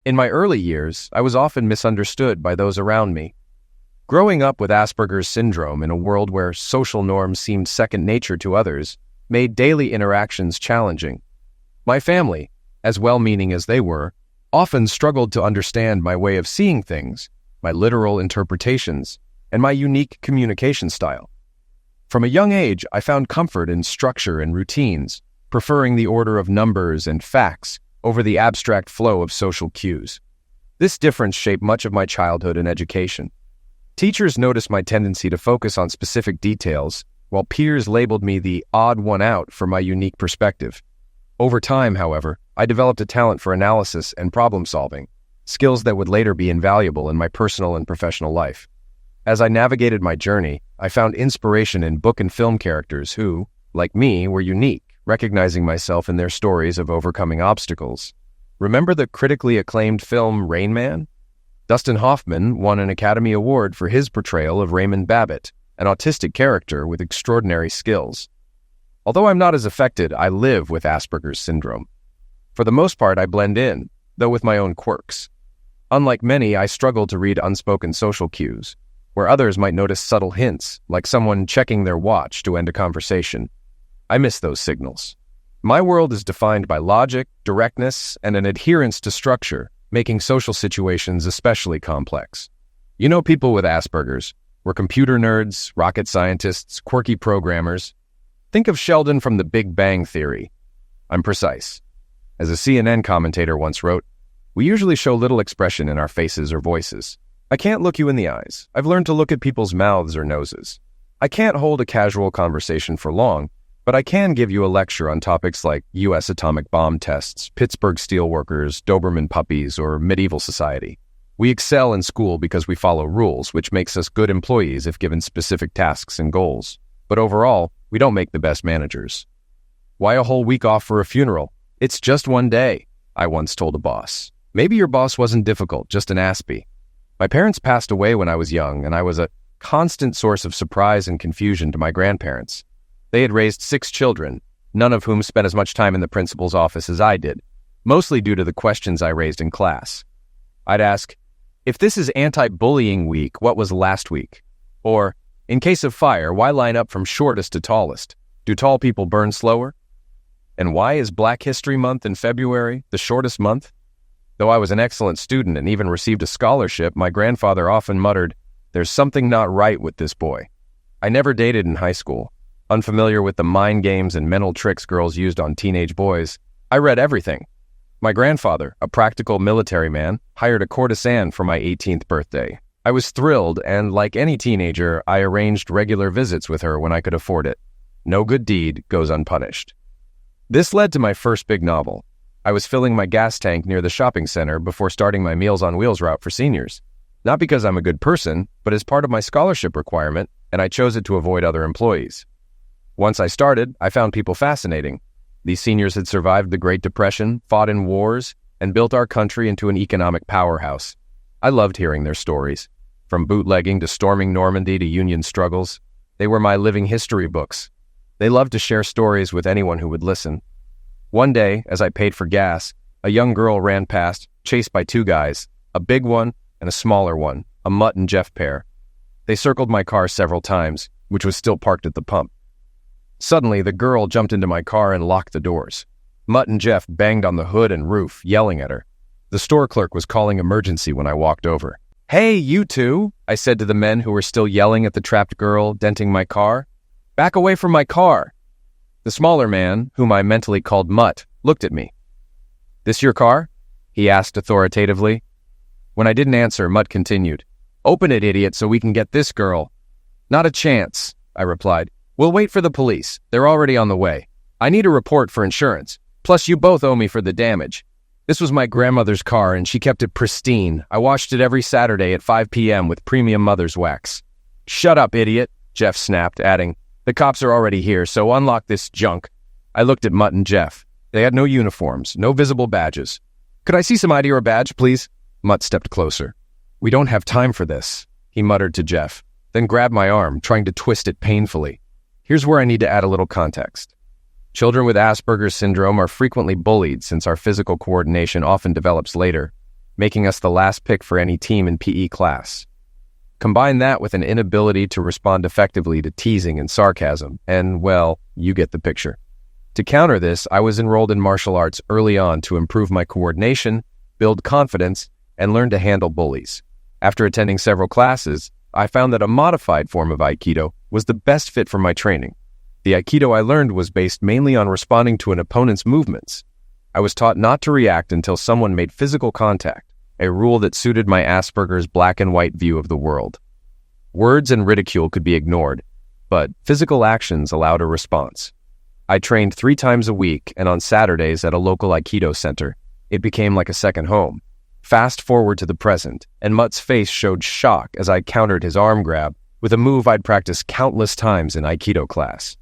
In my early years, I was often misunderstood by those around me. Growing up with Asperger's syndrome in a world where social norms seemed second nature to others made daily interactions challenging. My family, as well-meaning as they were, often struggled to understand my way of seeing things, my literal interpretations, and my unique communication style. From a young age, I found comfort in structure and routines, preferring the order of numbers and facts over the abstract flow of social cues. This difference shaped much of my childhood and education. Teachers noticed my tendency to focus on specific details, while peers labeled me the odd one out for my unique perspective. Over time, however, I developed a talent for analysis and problem-solving, skills that would later be invaluable in my personal and professional life. As I navigated my journey, I found inspiration in book and film characters who, like me, were unique, recognizing myself in their stories of overcoming obstacles. Remember the critically acclaimed film Rain Man? Dustin Hoffman won an Academy Award for his portrayal of Raymond Babbitt, an autistic character with extraordinary skills. Although I'm not as affected, I live with Asperger's syndrome. For the most part, I blend in, though with my own quirks. Unlike many, I struggle to read unspoken social cues, where others might notice subtle hints, like someone checking their watch to end a conversation. I miss those signals. My world is defined by logic, directness, and an adherence to structure, making social situations especially complex. You know people with Asperger's. We're computer nerds, rocket scientists, quirky programmers. Think of Sheldon from The Big Bang Theory. I'm precise. As a CNN commentator once wrote, "We usually show little expression in our faces or voices. I can't look you in the eyes. I've learned to look at people's mouths or noses. I can't hold a casual conversation for long, but I can give you a lecture on topics like U.S. atomic bomb tests, Pittsburgh steelworkers, Doberman puppies, or medieval society. We excel in school because we follow rules, which makes us good employees if given specific tasks and goals. But overall, we don't make the best managers. Why a whole week off for a funeral? It's just one day," I once told a boss. Maybe your boss wasn't difficult, just an aspie. My parents passed away when I was young, and I was a constant source of surprise and confusion to my grandparents. They had raised 6 children, none of whom spent as much time in the principal's office as I did, mostly due to the questions I raised in class. I'd ask, "If this is anti-bullying week, what was last week?" Or, "In case of fire, why line up from shortest to tallest? Do tall people burn slower? And why is Black History Month in February the shortest month?" Though I was an excellent student and even received a scholarship, my grandfather often muttered, "There's something not right with this boy." I never dated in high school. Unfamiliar with the mind games and mental tricks girls used on teenage boys, I read everything. My grandfather, a practical military man, hired a courtesan for my 18th birthday. I was thrilled, and like any teenager, I arranged regular visits with her when I could afford it. No good deed goes unpunished. This led to my first big novel. I was filling my gas tank near the shopping center before starting my Meals on Wheels route for seniors. Not because I'm a good person, but as part of my scholarship requirement, and I chose it to avoid other employees. Once I started, I found people fascinating. These seniors had survived the Great Depression, fought in wars, and built our country into an economic powerhouse. I loved hearing their stories. From bootlegging to storming Normandy to union struggles, they were my living history books. They loved to share stories with anyone who would listen. One day, as I paid for gas, a young girl ran past, chased by 2 guys, a big one and a smaller one, a Mutt and Jeff pair. They circled my car several times, which was still parked at the pump. Suddenly, the girl jumped into my car and locked the doors. Mutt and Jeff banged on the hood and roof, yelling at her. The store clerk was calling emergency when I walked over. "Hey, you two," I said to the men who were still yelling at the trapped girl, denting my car. "Back away from my car." The smaller man, whom I mentally called Mutt, looked at me. "This your car?" he asked authoritatively. When I didn't answer, Mutt continued. "Open it, idiot, so we can get this girl." "Not a chance," I replied. "We'll wait for the police. They're already on the way. I need a report for insurance. Plus, you both owe me for the damage. This was my grandmother's car, and she kept it pristine. I washed it every Saturday at 5 p.m. with premium mother's wax." "Shut up, idiot," Jeff snapped, adding, "The cops are already here, so unlock this junk." I looked at Mutt and Jeff. They had no uniforms, no visible badges. "Could I see some ID or a badge, please?" Mutt stepped closer. "We don't have time for this," he muttered to Jeff, then grabbed my arm, trying to twist it painfully. Here's where I need to add a little context. Children with Asperger's syndrome are frequently bullied since our physical coordination often develops later. making us the last pick for any team in PE class. Combine that with an inability to respond effectively to teasing and sarcasm, and, well, you get the picture. To counter this, I was enrolled in martial arts early on to improve my coordination, build confidence, and learn to handle bullies. After attending several classes, I found that a modified form of Aikido was the best fit for my training. The Aikido I learned was based mainly on responding to an opponent's movements. I was taught not to react until someone made physical contact, a rule that suited my Asperger's black and white view of the world. Words and ridicule could be ignored, but physical actions allowed a response. I trained 3 times a week and on Saturdays at a local Aikido center. It became like a second home. Fast forward to the present, and Mutt's face showed shock as I countered his arm grab with a move I'd practiced countless times in Aikido class.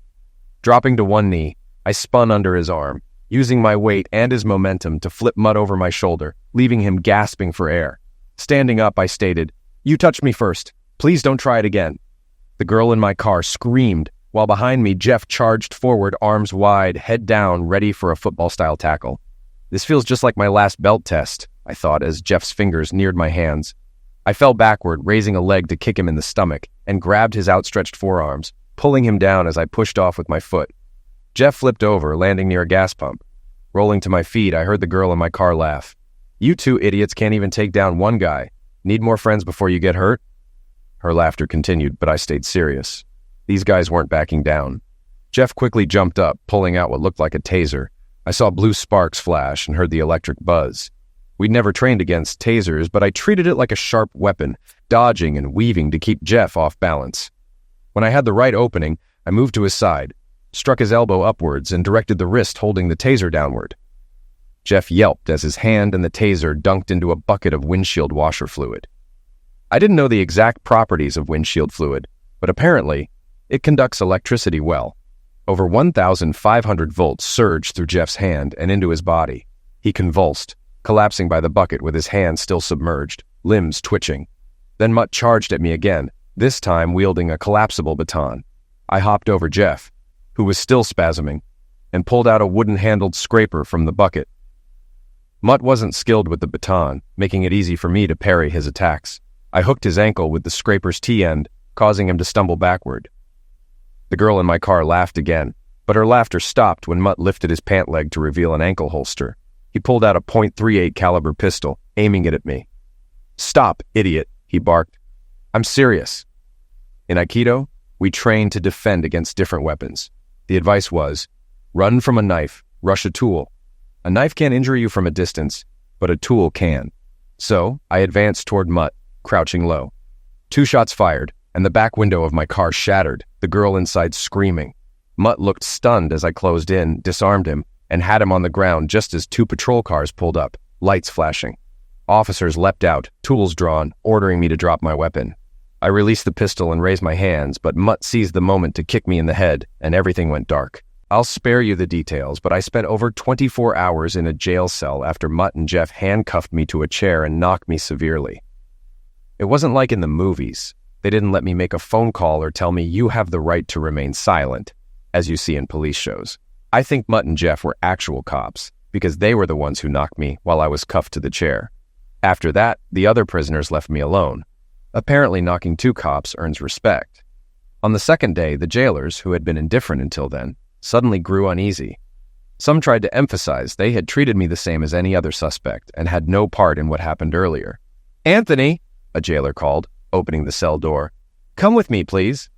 Dropping to one knee, I spun under his arm, using my weight and his momentum to flip Mutt over my shoulder, leaving him gasping for air. Standing up, I stated, "You touched me first. Please don't try it again." The girl in my car screamed, while behind me Jeff charged forward, arms wide, head down, ready for a football-style tackle. This feels just like my last belt test, I thought as Jeff's fingers neared my hands. I fell backward, raising a leg to kick him in the stomach, and grabbed his outstretched forearms, pulling him down as I pushed off with my foot. Jeff flipped over, landing near a gas pump. Rolling to my feet, I heard the girl in my car laugh. "You two idiots can't even take down one guy. Need more friends before you get hurt?" Her laughter continued, but I stayed serious. These guys weren't backing down. Jeff quickly jumped up, pulling out what looked like a taser. I saw blue sparks flash and heard the electric buzz. We'd never trained against tasers, but I treated it like a sharp weapon, dodging and weaving to keep Jeff off balance. When I had the right opening, I moved to his side, struck his elbow upwards, and directed the wrist holding the taser downward. Jeff yelped as his hand and the taser dunked into a bucket of windshield washer fluid. I didn't know the exact properties of windshield fluid, but apparently, it conducts electricity well. Over 1,500 volts surged through Jeff's hand and into his body. He convulsed, collapsing by the bucket with his hand still submerged, limbs twitching. Then Mutt charged at me again, this time wielding a collapsible baton. I hopped over Jeff, who was still spasming, and pulled out a wooden-handled scraper from the bucket. Mutt wasn't skilled with the baton, making it easy for me to parry his attacks. I hooked his ankle with the scraper's T-end, causing him to stumble backward. The girl in my car laughed again, but her laughter stopped when Mutt lifted his pant leg to reveal an ankle holster. He pulled out a .38 caliber pistol, aiming it at me. "Stop, idiot," he barked. "I'm serious." In Aikido, we train to defend against different weapons. The advice was, run from a knife, rush a tool. A knife can't injure you from a distance, but a tool can. So, I advanced toward Mutt, crouching low. 2 shots fired, and the back window of my car shattered, the girl inside screaming. Mutt looked stunned as I closed in, disarmed him, and had him on the ground just as 2 patrol cars pulled up, lights flashing. Officers leapt out, tools drawn, ordering me to drop my weapon. I released the pistol and raised my hands, but Mutt seized the moment to kick me in the head, and everything went dark. I'll spare you the details, but I spent over 24 hours in a jail cell after Mutt and Jeff handcuffed me to a chair and knocked me severely. It wasn't like in the movies. They didn't let me make a phone call or tell me you have the right to remain silent, as you see in police shows. I think Mutt and Jeff were actual cops, because they were the ones who knocked me while I was cuffed to the chair. After that, the other prisoners left me alone. Apparently knocking 2 cops earns respect. On the second day, the jailers, who had been indifferent until then, suddenly grew uneasy. Some tried to emphasize they had treated me the same as any other suspect and had no part in what happened earlier. "Anthony," a jailer called, opening the cell door. "Come with me, please."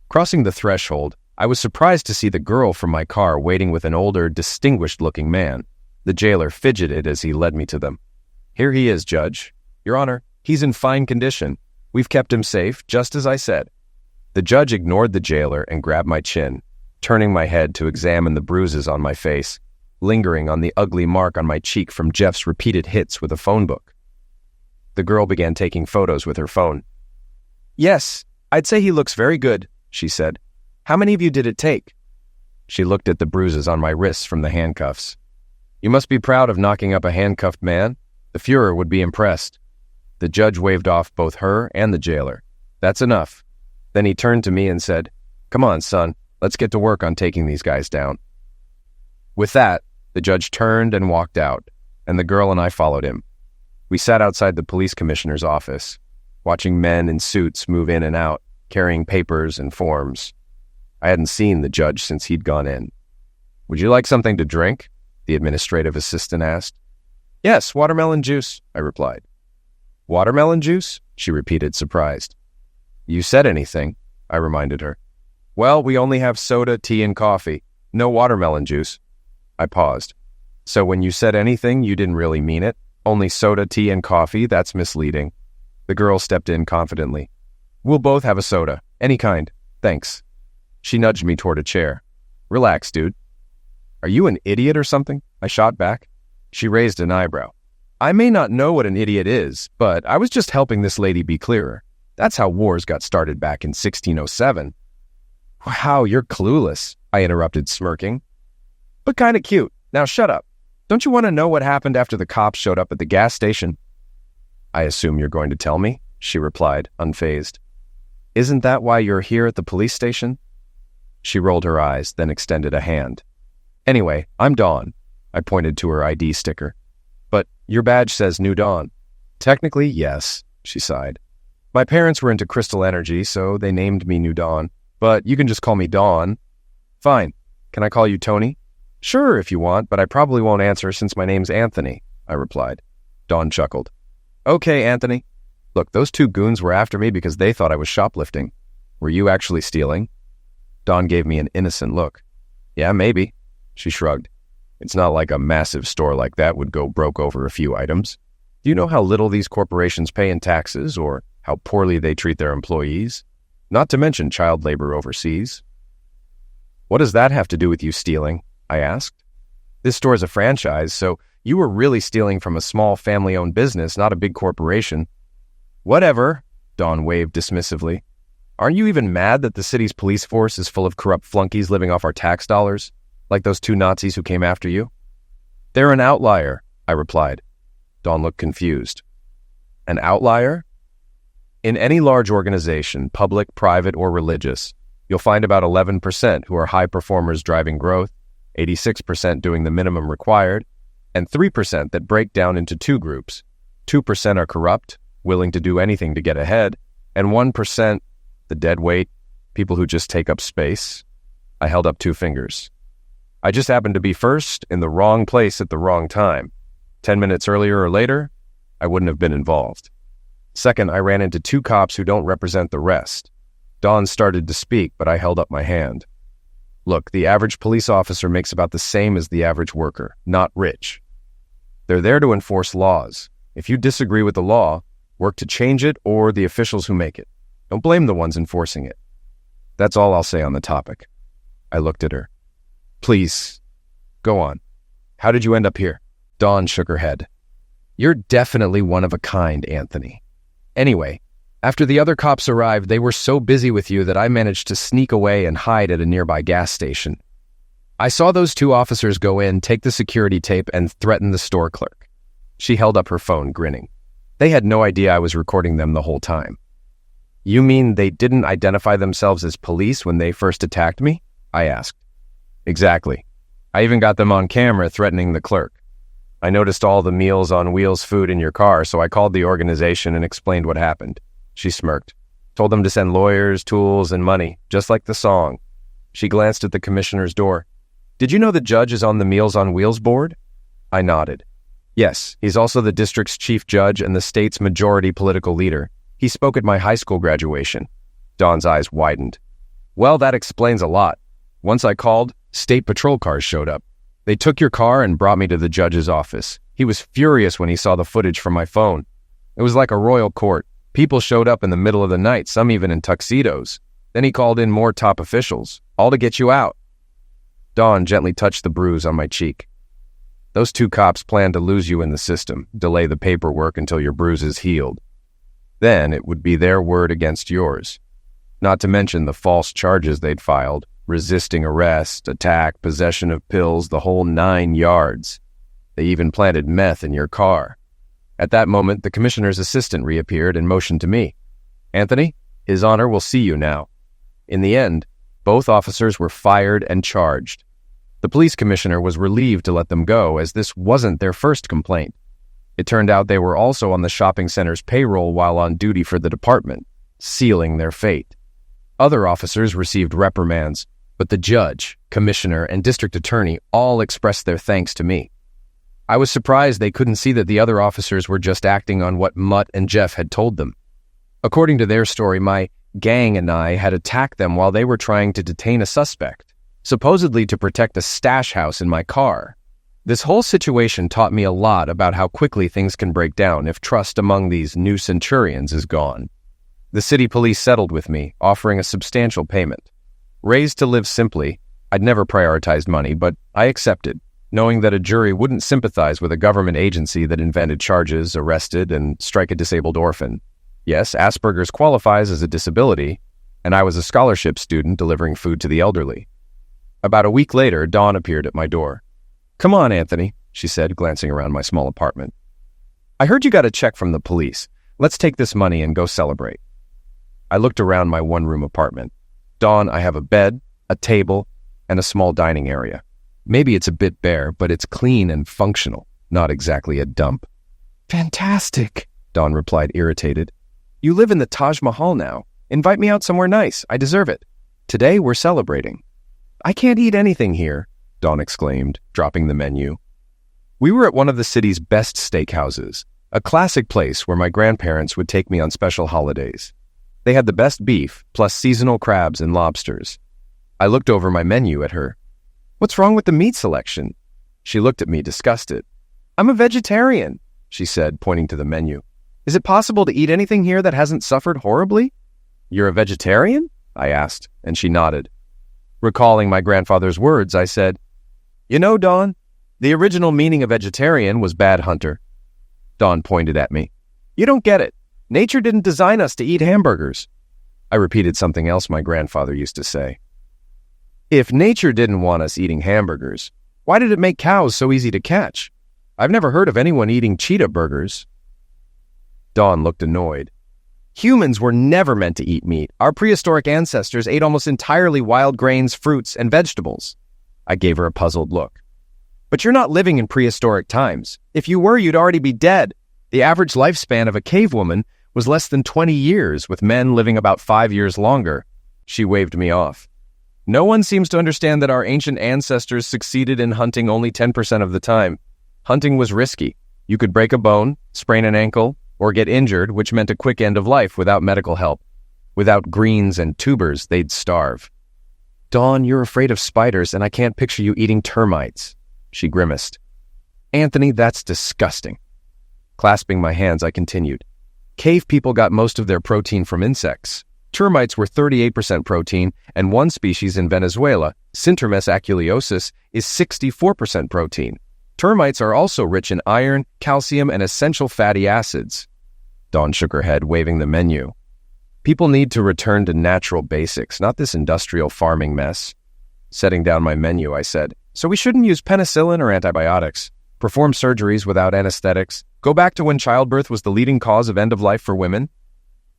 Crossing the threshold, I was surprised to see the girl from my car waiting with an older, distinguished-looking man. The jailer fidgeted as he led me to them. "Here he is, Judge. Your Honor, he's in fine condition. We've kept him safe, just as I said." The judge ignored the jailer and grabbed my chin, turning my head to examine the bruises on my face, lingering on the ugly mark on my cheek from Jeff's repeated hits with a phone book. The girl began taking photos with her phone. "Yes, I'd say he looks very good," she said. "How many of you did it take?" She looked at the bruises on my wrists from the handcuffs. "You must be proud of knocking up a handcuffed man. The Fuhrer would be impressed." The judge waved off both her and the jailer. "That's enough." Then he turned to me and said, "Come on, son, let's get to work on taking these guys down." With that, the judge turned and walked out, and the girl and I followed him. We sat outside the police commissioner's office, watching men in suits move in and out, carrying papers and forms. I hadn't seen the judge since he'd gone in. "Would you like something to drink?" the administrative assistant asked. "Yes, watermelon juice," I replied. "Watermelon juice?" she repeated, surprised. "You said anything," I reminded her. "Well, we only have soda, tea, and coffee. No watermelon juice." I paused. "So when you said anything, you didn't really mean it? Only soda, tea, and coffee? That's misleading." The girl stepped in confidently. "We'll both have a soda. Any kind. Thanks." She nudged me toward a chair. "Relax, dude." "Are you an idiot or something?" I shot back. She raised an eyebrow. "I may not know what an idiot is, but I was just helping this lady be clearer. That's how wars got started back in 1607. "Wow, you're clueless," I interrupted, smirking. "But kind of cute. Now shut up. Don't you want to know what happened after the cops showed up at the gas station?" "I assume you're going to tell me," she replied, unfazed. "Isn't that why you're here at the police station?" She rolled her eyes, then extended a hand. "Anyway, I'm Dawn." I pointed to her ID sticker. "But your badge says New Dawn." "Technically, yes," she sighed. "My parents were into crystal energy, so they named me New Dawn. But you can just call me Dawn." "Fine. Can I call you Tony?" "Sure, if you want, but I probably won't answer since my name's Anthony," I replied. Dawn chuckled. "Okay, Anthony. Look, those two goons were after me because they thought I was shoplifting. Were you actually stealing?" Dawn gave me an innocent look. "Yeah, maybe." She shrugged. "It's not like a massive store like that would go broke over a few items. Do you know how little these corporations pay in taxes or how poorly they treat their employees? Not to mention child labor overseas." "What does that have to do with you stealing?" I asked. "This store's a franchise, so you were really stealing from a small family-owned business, not a big corporation." "Whatever," Dawn waved dismissively. "Aren't you even mad that the city's police force is full of corrupt flunkies living off our tax dollars, like those two Nazis who came after you?" "They're an outlier," I replied. Dawn looked confused. "An outlier?" "In any large organization, public, private, or religious, you'll find about 11% who are high performers driving growth, 86% doing the minimum required, and 3% that break down into two groups. 2% are corrupt, willing to do anything to get ahead, and 1%, the dead weight, people who just take up space." I held up two fingers. "I just happened to be first in the wrong place at the wrong time. 10 minutes earlier or later, I wouldn't have been involved. Second, I ran into two cops who don't represent the rest." Dawn started to speak, but I held up my hand. "Look, the average police officer makes about the same as the average worker, not rich. They're there to enforce laws. If you disagree with the law, work to change it or the officials who make it. Don't blame the ones enforcing it. That's all I'll say on the topic." I looked at her. "Please, go on. How did you end up here?" Dawn shook her head. "You're definitely one of a kind, Anthony. Anyway, after the other cops arrived, they were so busy with you that I managed to sneak away and hide at a nearby gas station. I saw those two officers go in, take the security tape, and threaten the store clerk." She held up her phone, grinning. "They had no idea I was recording them the whole time." "You mean they didn't identify themselves as police when they first attacked me?" I asked. "Exactly. I even got them on camera threatening the clerk. I noticed all the Meals on Wheels food in your car, so I called the organization and explained what happened." She smirked. "Told them to send lawyers, tools, and money, just like the song." She glanced at the commissioner's door. "Did you know the judge is on the Meals on Wheels board?" I nodded. "Yes, he's also the district's chief judge and the state's majority political leader. He spoke at my high school graduation." Dawn's eyes widened. "Well, that explains a lot. Once I called, state patrol cars showed up. They took your car and brought me to the judge's office. He was furious when he saw the footage from my phone. It was like a royal court. People showed up in the middle of the night, some even in tuxedos. Then he called in more top officials, all to get you out." Dawn gently touched the bruise on my cheek. "Those two cops planned to lose you in the system, delay the paperwork until your bruises healed. Then it would be their word against yours. Not to mention the false charges they'd filed, resisting arrest, attack, possession of pills, the whole 9 yards. They even planted meth in your car." At that moment, the commissioner's assistant reappeared and motioned to me. "Anthony, His Honor will see you now." In the end, both officers were fired and charged. The police commissioner was relieved to let them go, as this wasn't their first complaint. It turned out they were also on the shopping center's payroll while on duty for the department, sealing their fate. Other officers received reprimands, but the judge, commissioner, and district attorney all expressed their thanks to me. I was surprised they couldn't see that the other officers were just acting on what Mutt and Jeff had told them. According to their story, my gang and I had attacked them while they were trying to detain a suspect, supposedly to protect a stash house in my car. This whole situation taught me a lot about how quickly things can break down if trust among these new centurions is gone. The city police settled with me, offering a substantial payment. Raised to live simply, I'd never prioritized money, but I accepted, knowing that a jury wouldn't sympathize with a government agency that invented charges, arrested, and strike a disabled orphan. Yes, Asperger's qualifies as a disability, and I was a scholarship student delivering food to the elderly. About a week later, Dawn appeared at my door. "Come on, Anthony," she said, glancing around my small apartment. "I heard you got a check from the police. Let's take this money and go celebrate." I looked around my one-room apartment. "Dawn, I have a bed, a table, and a small dining area. Maybe it's a bit bare, but it's clean and functional, not exactly a dump." "Fantastic," Dawn replied, irritated. "You live in the Taj Mahal now. Invite me out somewhere nice. I deserve it. Today we're celebrating." "I can't eat anything here," Dawn exclaimed, dropping the menu. We were at one of the city's best steakhouses, a classic place where my grandparents would take me on special holidays. They had the best beef, plus seasonal crabs and lobsters. I looked over my menu at her. "What's wrong with the meat selection?" She looked at me, disgusted. "I'm a vegetarian," she said, pointing to the menu. "Is it possible to eat anything here that hasn't suffered horribly?" "You're a vegetarian?" I asked, and she nodded. Recalling my grandfather's words, I said, "You know, Dawn, the original meaning of vegetarian was bad hunter." Dawn pointed at me. "You don't get it. Nature didn't design us to eat hamburgers." I repeated something else my grandfather used to say. "If nature didn't want us eating hamburgers, why did it make cows so easy to catch? I've never heard of anyone eating cheetah burgers." Dawn looked annoyed. "Humans were never meant to eat meat. Our prehistoric ancestors ate almost entirely wild grains, fruits, and vegetables." I gave her a puzzled look. "But you're not living in prehistoric times. If you were, you'd already be dead. The average lifespan of a cave woman was less than 20 years, with men living about 5 years longer." She waved me off. "No one seems to understand that our ancient ancestors succeeded in hunting only 10% of the time. Hunting was risky. You could break a bone, sprain an ankle, or get injured, which meant a quick end of life without medical help. Without greens and tubers, they'd starve." "Dawn, you're afraid of spiders, and I can't picture you eating termites." She grimaced. "Anthony, that's disgusting." Clasping my hands, I continued. "Cave people got most of their protein from insects. Termites were 38% protein, and one species in Venezuela, Sintermes aculeosus, is 64% protein. Termites are also rich in iron, calcium, and essential fatty acids." Dawn shook her head, waving the menu. "People need to return to natural basics, not this industrial farming mess." Setting down my menu, I said, "So we shouldn't use penicillin or antibiotics, perform surgeries without anesthetics, go back to when childbirth was the leading cause of end-of-life for women?"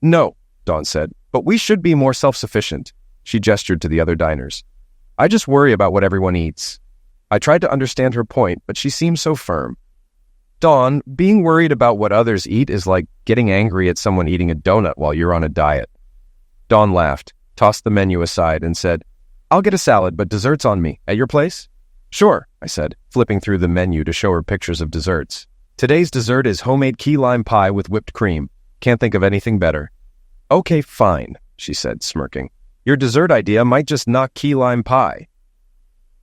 "No," Dawn said, "but we should be more self-sufficient." She gestured to the other diners. "I just worry about what everyone eats." I tried to understand her point, but she seemed so firm. "Dawn, being worried about what others eat is like getting angry at someone eating a donut while you're on a diet." Dawn laughed, tossed the menu aside, and said, "I'll get a salad, but dessert's on me. At your place?" "Sure," I said, flipping through the menu to show her pictures of desserts. "Today's dessert is homemade key lime pie with whipped cream. Can't think of anything better." "Okay, fine," she said, smirking. "Your dessert idea might just knock key lime pie."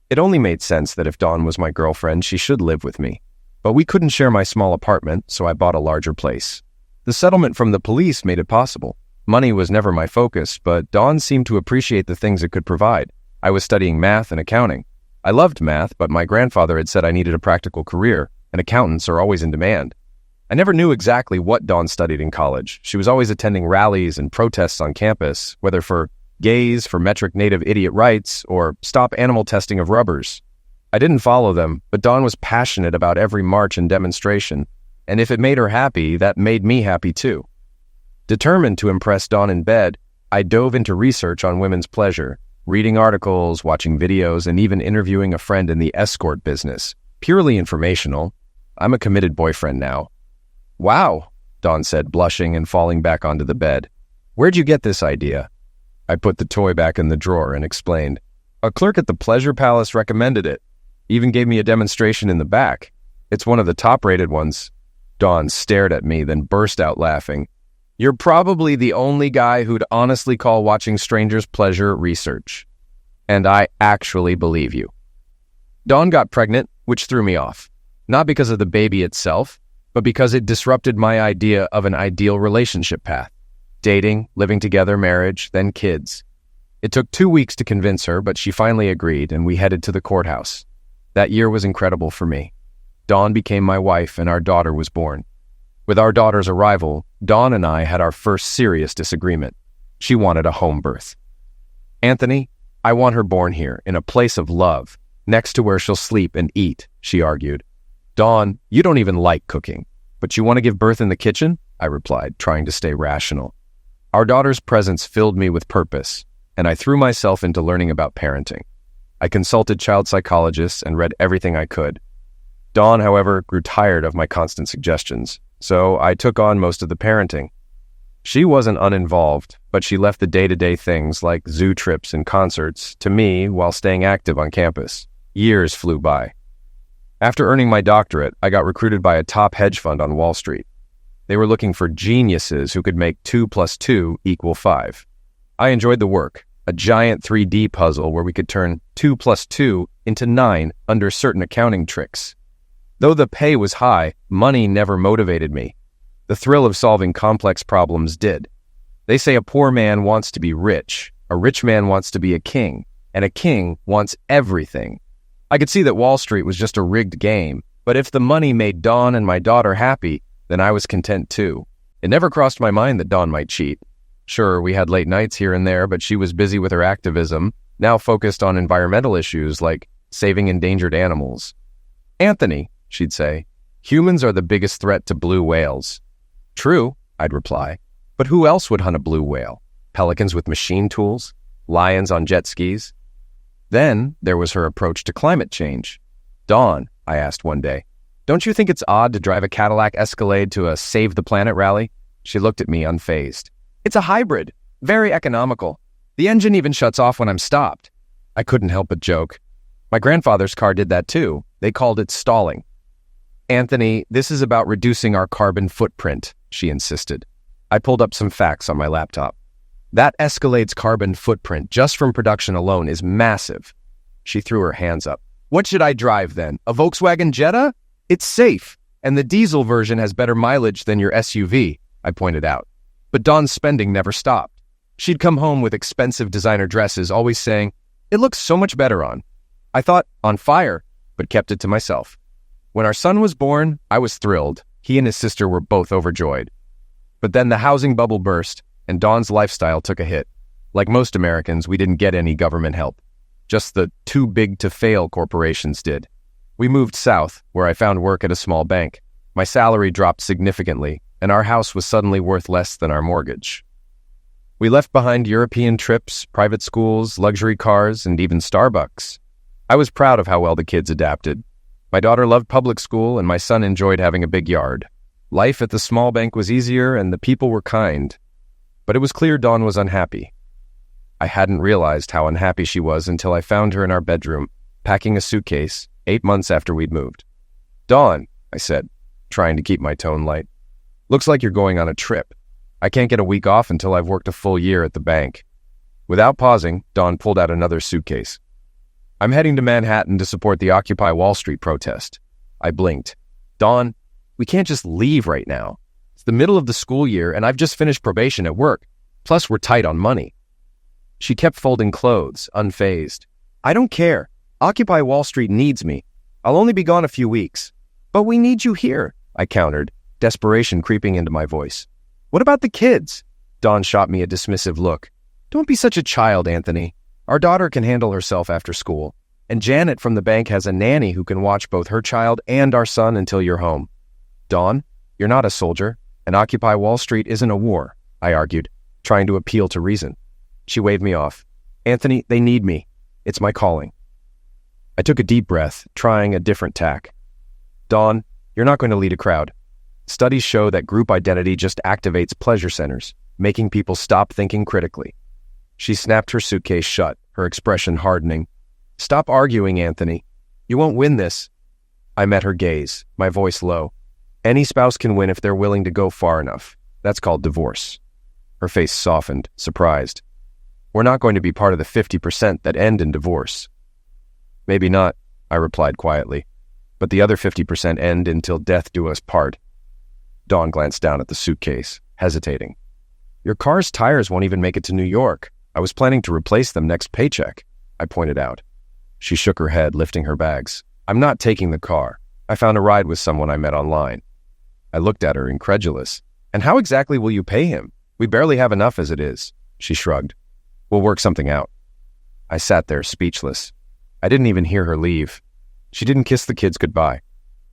It only made sense that if Dawn was my girlfriend, she should live with me. But we couldn't share my small apartment, so I bought a larger place. The settlement from the police made it possible. Money was never my focus, but Dawn seemed to appreciate the things it could provide. I was studying math and accounting. I loved math, but my grandfather had said I needed a practical career, and accountants are always in demand. I never knew exactly what Dawn studied in college. She was always attending rallies and protests on campus, whether for gays for metric native idiot rights, or stop animal testing of rubbers. I didn't follow them, but Dawn was passionate about every march and demonstration, and if it made her happy, that made me happy too. Determined to impress Dawn in bed, I dove into research on women's pleasure, reading articles, watching videos, and even interviewing a friend in the escort business. Purely informational. I'm a committed boyfriend now. Wow, Dawn said, blushing and falling back onto the bed. Where'd you get this idea? I put the toy back in the drawer and explained. A clerk at the Pleasure Palace recommended it. Even gave me a demonstration in the back. It's one of the top-rated ones. Dawn stared at me, then burst out laughing. You're probably the only guy who'd honestly call watching strangers' pleasure research. And I actually believe you. Dawn got pregnant, which threw me off. Not because of the baby itself, but because it disrupted my idea of an ideal relationship path. Dating, living together, marriage, then kids. It took 2 weeks to convince her, but she finally agreed, and we headed to the courthouse. That year was incredible for me. Dawn became my wife, and our daughter was born. With our daughter's arrival, Dawn and I had our first serious disagreement. She wanted a home birth. Anthony, I want her born here, in a place of love, next to where she'll sleep and eat, she argued. Dawn, you don't even like cooking, but you want to give birth in the kitchen? I replied, trying to stay rational. Our daughter's presence filled me with purpose, and I threw myself into learning about parenting. I consulted child psychologists and read everything I could. Dawn, however, grew tired of my constant suggestions, so I took on most of the parenting. She wasn't uninvolved, but she left the day-to-day things like zoo trips and concerts to me while staying active on campus. Years flew by. After earning my doctorate, I got recruited by a top hedge fund on Wall Street. They were looking for geniuses who could make 2 + 2 = 5. I enjoyed the work, a giant 3D puzzle where we could turn 2 + 2 into 9 under certain accounting tricks. Though the pay was high, money never motivated me. The thrill of solving complex problems did. They say a poor man wants to be rich, a rich man wants to be a king, and a king wants everything. I could see that Wall Street was just a rigged game, but if the money made Dawn and my daughter happy, then I was content too. It never crossed my mind that Dawn might cheat. Sure, we had late nights here and there, but she was busy with her activism, now focused on environmental issues like saving endangered animals. Anthony, she'd say, humans are the biggest threat to blue whales. True, I'd reply, but who else would hunt a blue whale? Pelicans with machine tools? Lions on jet skis? Then there was her approach to climate change. Dawn, I asked one day, don't you think it's odd to drive a Cadillac Escalade to a Save the Planet rally? She looked at me unfazed. It's a hybrid, very economical. The engine even shuts off when I'm stopped. I couldn't help but joke. My grandfather's car did that too. They called it stalling. Anthony, this is about reducing our carbon footprint, she insisted. I pulled up some facts on my laptop. That Escalade's carbon footprint, just from production alone, is massive. She threw her hands up. What should I drive then? A Volkswagen Jetta? It's safe, and the diesel version has better mileage than your SUV, I pointed out. But Dawn's spending never stopped. She'd come home with expensive designer dresses, always saying, it looks so much better on. I thought, on fire, but kept it to myself. When our son was born, I was thrilled. He and his sister were both overjoyed. But then the housing bubble burst, and Dawn's lifestyle took a hit. Like most Americans, we didn't get any government help. Just the too-big-to-fail corporations did. We moved south, where I found work at a small bank. My salary dropped significantly, and our house was suddenly worth less than our mortgage. We left behind European trips, private schools, luxury cars, and even Starbucks. I was proud of how well the kids adapted. My daughter loved public school, and my son enjoyed having a big yard. Life at the small bank was easier, and the people were kind. But it was clear Dawn was unhappy. I hadn't realized how unhappy she was until I found her in our bedroom, packing a suitcase, 8 months after we'd moved. Dawn, I said, trying to keep my tone light. Looks like you're going on a trip. I can't get a week off until I've worked a full year at the bank. Without pausing, Dawn pulled out another suitcase. I'm heading to Manhattan to support the Occupy Wall Street protest. I blinked. Dawn, we can't just leave right now. It's the middle of the school year, and I've just finished probation at work. Plus, we're tight on money. She kept folding clothes, unfazed. I don't care. Occupy Wall Street needs me. I'll only be gone a few weeks. But we need you here, I countered, desperation creeping into my voice. What about the kids? Dawn shot me a dismissive look. Don't be such a child, Anthony. Our daughter can handle herself after school. And Janet from the bank has a nanny who can watch both her child and our son until you're home. Dawn, you're not a soldier, and Occupy Wall Street isn't a war, I argued, trying to appeal to reason. She waved me off. Anthony, they need me. It's my calling. I took a deep breath, trying a different tack. Dawn, you're not going to lead a crowd. Studies show that group identity just activates pleasure centers, making people stop thinking critically. She snapped her suitcase shut, her expression hardening. Stop arguing, Anthony. You won't win this. I met her gaze, my voice low. Any spouse can win if they're willing to go far enough. That's called divorce. Her face softened, surprised. We're not going to be part of the 50% that end in divorce. Maybe not, I replied quietly. But the other 50% end until death do us part. Dawn glanced down at the suitcase, hesitating. Your car's tires won't even make it to New York. I was planning to replace them next paycheck, I pointed out. She shook her head, lifting her bags. I'm not taking the car. I found a ride with someone I met online. I looked at her, incredulous. And how exactly will you pay him? We barely have enough as it is. She shrugged. We'll work something out. I sat there, speechless. I didn't even hear her leave. She didn't kiss the kids goodbye.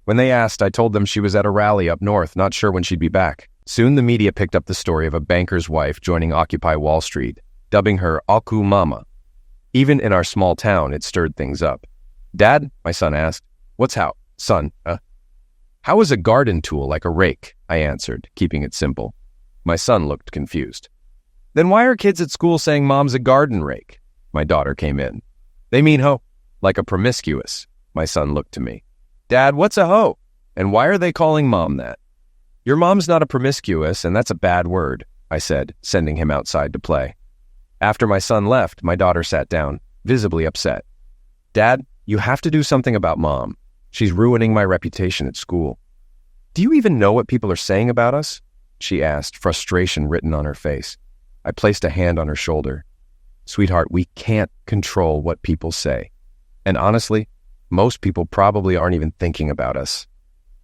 When they asked, I told them she was at a rally up north, not sure when she'd be back. Soon the media picked up the story of a banker's wife joining Occupy Wall Street, dubbing her Aku Mama. Even in our small town, it stirred things up. Dad, my son asked. What's how? Son, How is a garden tool like a rake? I answered, keeping it simple. My son looked confused. Then why are kids at school saying mom's a garden rake? My daughter came in. They mean hoe, like a promiscuous. My son looked to me. Dad, what's a hoe? And why are they calling mom that? Your mom's not a promiscuous, and that's a bad word, I said, sending him outside to play. After my son left, my daughter sat down, visibly upset. Dad, you have to do something about mom. She's ruining my reputation at school. Do you even know what people are saying about us? She asked, frustration written on her face. I placed a hand on her shoulder. Sweetheart, we can't control what people say. And honestly, most people probably aren't even thinking about us.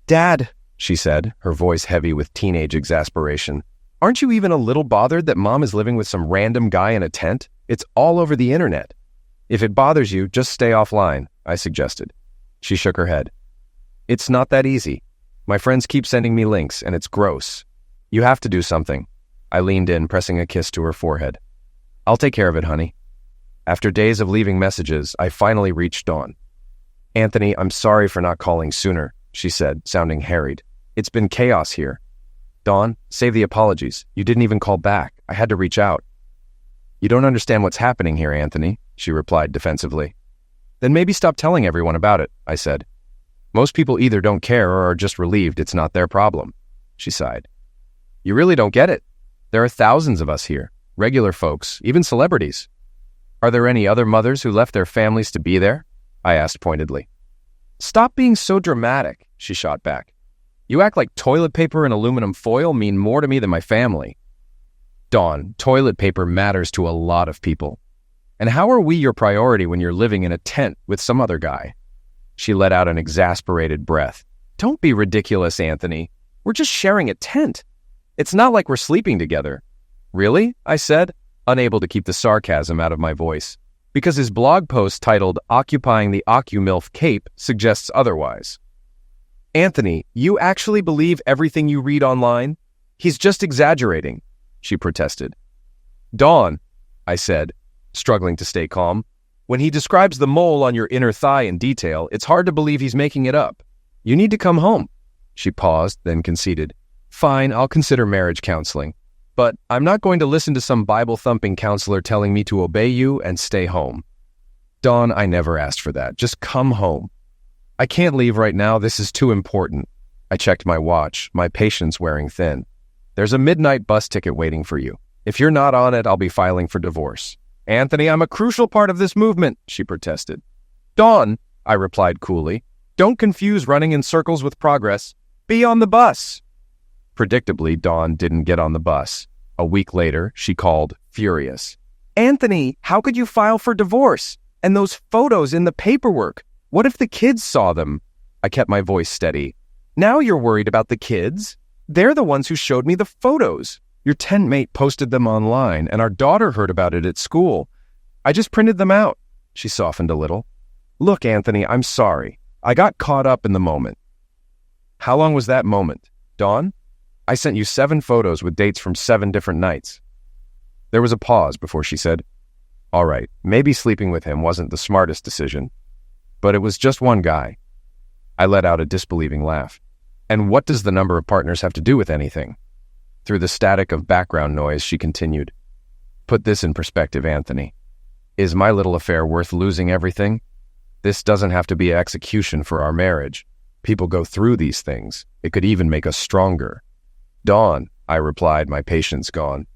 Dad, she said, her voice heavy with teenage exasperation. Aren't you even a little bothered that mom is living with some random guy in a tent? It's all over the internet. If it bothers you, just stay offline, I suggested. She shook her head. It's not that easy. My friends keep sending me links, and it's gross. You have to do something. I leaned in, pressing a kiss to her forehead. I'll take care of it, honey. After days of leaving messages, I finally reached Dawn. Anthony, I'm sorry for not calling sooner, she said, sounding harried. It's been chaos here. Dawn, save the apologies. You didn't even call back. I had to reach out. You don't understand what's happening here, Anthony, she replied defensively. Then maybe stop telling everyone about it, I said. Most people either don't care or are just relieved it's not their problem, she sighed. You really don't get it. There are thousands of us here, regular folks, even celebrities. Are there any other mothers who left their families to be there? I asked pointedly. Stop being so dramatic, she shot back. You act like toilet paper and aluminum foil mean more to me than my family. Dawn, toilet paper matters to a lot of people. And how are we your priority when you're living in a tent with some other guy? She let out an exasperated breath. Don't be ridiculous, Anthony. We're just sharing a tent. It's not like we're sleeping together. Really? I said, unable to keep the sarcasm out of my voice, because his blog post titled Occupying the OccuMilf Cape suggests otherwise. Anthony, you actually believe everything you read online? He's just exaggerating, she protested. Dawn, I said, struggling to stay calm. When he describes the mole on your inner thigh in detail, it's hard to believe he's making it up. You need to come home. She paused, then conceded. Fine, I'll consider marriage counseling. But I'm not going to listen to some Bible-thumping counselor telling me to obey you and stay home. Dawn, I never asked for that. Just come home. I can't leave right now. This is too important. I checked my watch, my patience wearing thin. There's a midnight bus ticket waiting for you. If you're not on it, I'll be filing for divorce. Anthony, I'm a crucial part of this movement, she protested. Dawn, I replied coolly, don't confuse running in circles with progress. Be on the bus. Predictably, Dawn didn't get on the bus. A week later, she called, furious. Anthony, how could you file for divorce? And those photos in the paperwork, what if the kids saw them? I kept my voice steady. Now you're worried about the kids? They're the ones who showed me the photos. Your tent mate posted them online, and our daughter heard about it at school. I just printed them out. She softened a little. Look, Anthony, I'm sorry. I got caught up in the moment. How long was that moment? Dawn? I sent you 7 photos with dates from 7 different nights. There was a pause before she said, all right, maybe sleeping with him wasn't the smartest decision, but it was just one guy. I let out a disbelieving laugh. And what does the number of partners have to do with anything? Through the static of background noise, she continued, "Put this in perspective, Anthony. Is my little affair worth losing everything? This doesn't have to be an execution for our marriage. People go through these things. It could even make us stronger." "Dawn," I replied, my patience gone.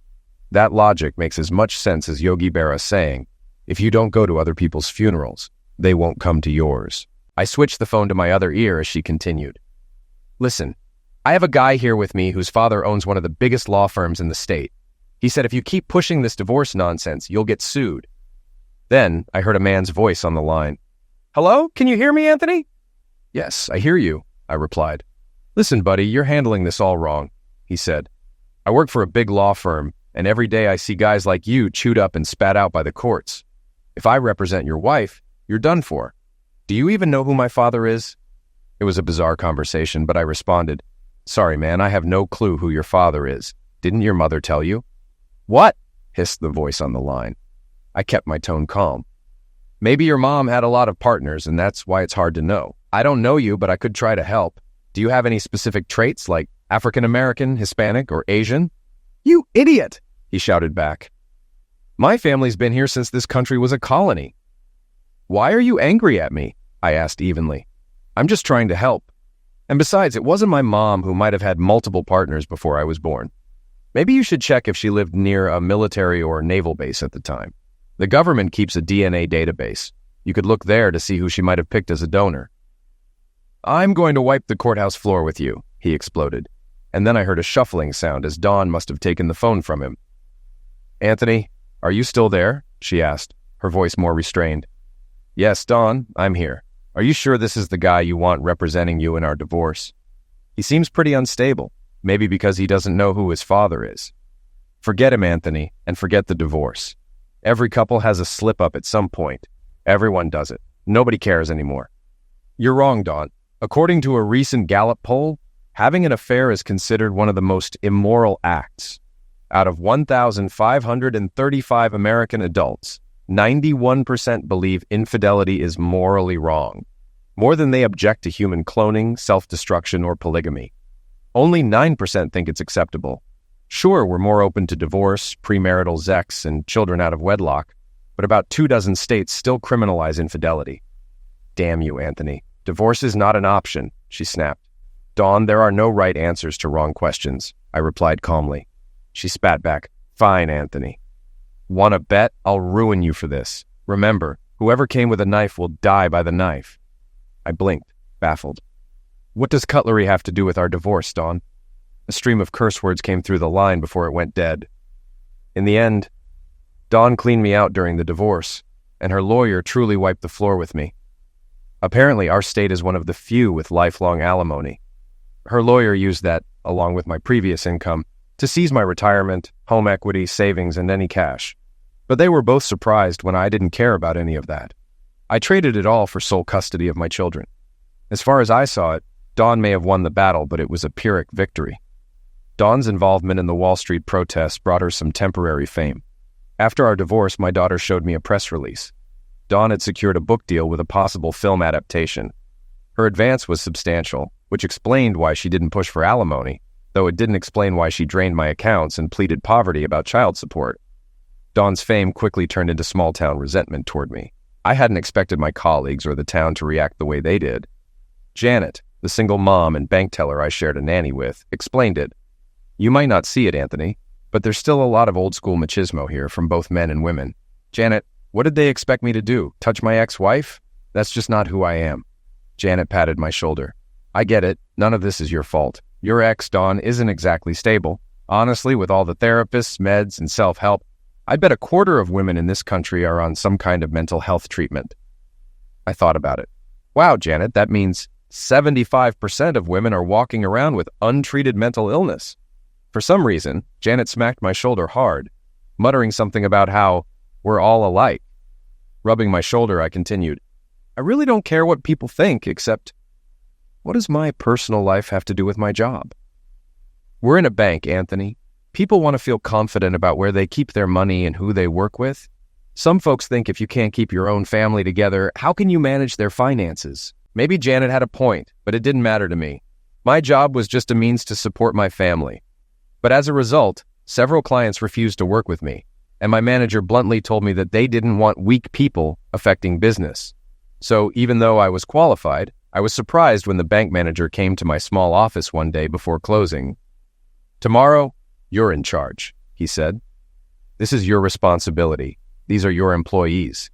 "That logic makes as much sense as Yogi Berra's saying, if you don't go to other people's funerals, they won't come to yours." I switched the phone to my other ear as she continued. "Listen, I have a guy here with me whose father owns one of the biggest law firms in the state. He said if you keep pushing this divorce nonsense, you'll get sued." Then I heard a man's voice on the line. "Hello? Can you hear me, Anthony?" "Yes, I hear you," I replied. "Listen, buddy, you're handling this all wrong," he said. "I work for a big law firm, and every day I see guys like you chewed up and spat out by the courts. If I represent your wife, you're done for. Do you even know who my father is?" It was a bizarre conversation, but I responded, "Sorry, man, I have no clue who your father is. Didn't your mother tell you?" "What?" hissed the voice on the line. I kept my tone calm. "Maybe your mom had a lot of partners, and that's why it's hard to know. I don't know you, but I could try to help. Do you have any specific traits, like African-American, Hispanic, or Asian?" "You idiot!" he shouted back. "My family's been here since this country was a colony." "Why are you angry at me?" I asked evenly. "I'm just trying to help. And besides, it wasn't my mom who might have had multiple partners before I was born. Maybe you should check if she lived near a military or naval base at the time. The government keeps a DNA database. You could look there to see who she might have picked as a donor." "I'm going to wipe the courthouse floor with you," he exploded. And then I heard a shuffling sound as Dawn must have taken the phone from him. "Anthony, are you still there?" she asked, her voice more restrained. "Yes, Dawn, I'm here. Are you sure this is the guy you want representing you in our divorce? He seems pretty unstable, maybe because he doesn't know who his father is." "Forget him, Anthony, and forget the divorce. Every couple has a slip-up at some point. Everyone does it. Nobody cares anymore." "You're wrong, Dawn. According to a recent Gallup poll, having an affair is considered one of the most immoral acts. Out of 1,535 American adults, 91% believe infidelity is morally wrong, more than they object to human cloning, self-destruction, or polygamy. Only 9% think it's acceptable. Sure, we're more open to divorce, premarital sex, and children out of wedlock, but about 24 states still criminalize infidelity." "Damn you, Anthony. Divorce is not an option," she snapped. "Dawn, there are no right answers to wrong questions," I replied calmly. She spat back, "Fine, Anthony. Want to bet? I'll ruin you for this. Remember, whoever came with a knife will die by the knife." I blinked, baffled. "What does cutlery have to do with our divorce, Dawn?" A stream of curse words came through the line before it went dead. In the end, Dawn cleaned me out during the divorce, and her lawyer truly wiped the floor with me. Apparently, our state is one of the few with lifelong alimony. Her lawyer used that, along with my previous income, to seize my retirement, home equity, savings, and any cash. But they were both surprised when I didn't care about any of that. I traded it all for sole custody of my children. As far as I saw it, Dawn may have won the battle, but it was a Pyrrhic victory. Dawn's involvement in the Wall Street protests brought her some temporary fame. After our divorce, my daughter showed me a press release. Dawn had secured a book deal with a possible film adaptation. Her advance was substantial, which explained why she didn't push for alimony, though it didn't explain why she drained my accounts and pleaded poverty about child support. Dawn's fame quickly turned into small-town resentment toward me. I hadn't expected my colleagues or the town to react the way they did. Janet, the single mom and bank teller I shared a nanny with, explained it. "You might not see it, Anthony, but there's still a lot of old-school machismo here from both men and women. Janet, what did they expect me to do? Touch my ex-wife? That's just not who I am." Janet patted my shoulder. "I get it. None of this is your fault. Your ex, Dawn, isn't exactly stable. Honestly, with all the therapists, meds, and self-help, I bet 1/4 of women in this country are on some kind of mental health treatment." I thought about it. "Wow, Janet, that means 75% of women are walking around with untreated mental illness." For some reason, Janet smacked my shoulder hard, muttering something about how we're all alike. Rubbing my shoulder, I continued, "I really don't care what people think, except what does my personal life have to do with my job? We're in a bank, Anthony. People want to feel confident about where they keep their money and who they work with. Some folks think if you can't keep your own family together, how can you manage their finances? Maybe Janet had a point, but it didn't matter to me. My job was just a means to support my family. But as a result, several clients refused to work with me, and my manager bluntly told me that they didn't want weak people affecting business. So even though I was qualified, I was surprised when the bank manager came to my small office one day before closing. "Tomorrow, you're in charge," he said. "This is your responsibility. These are your employees.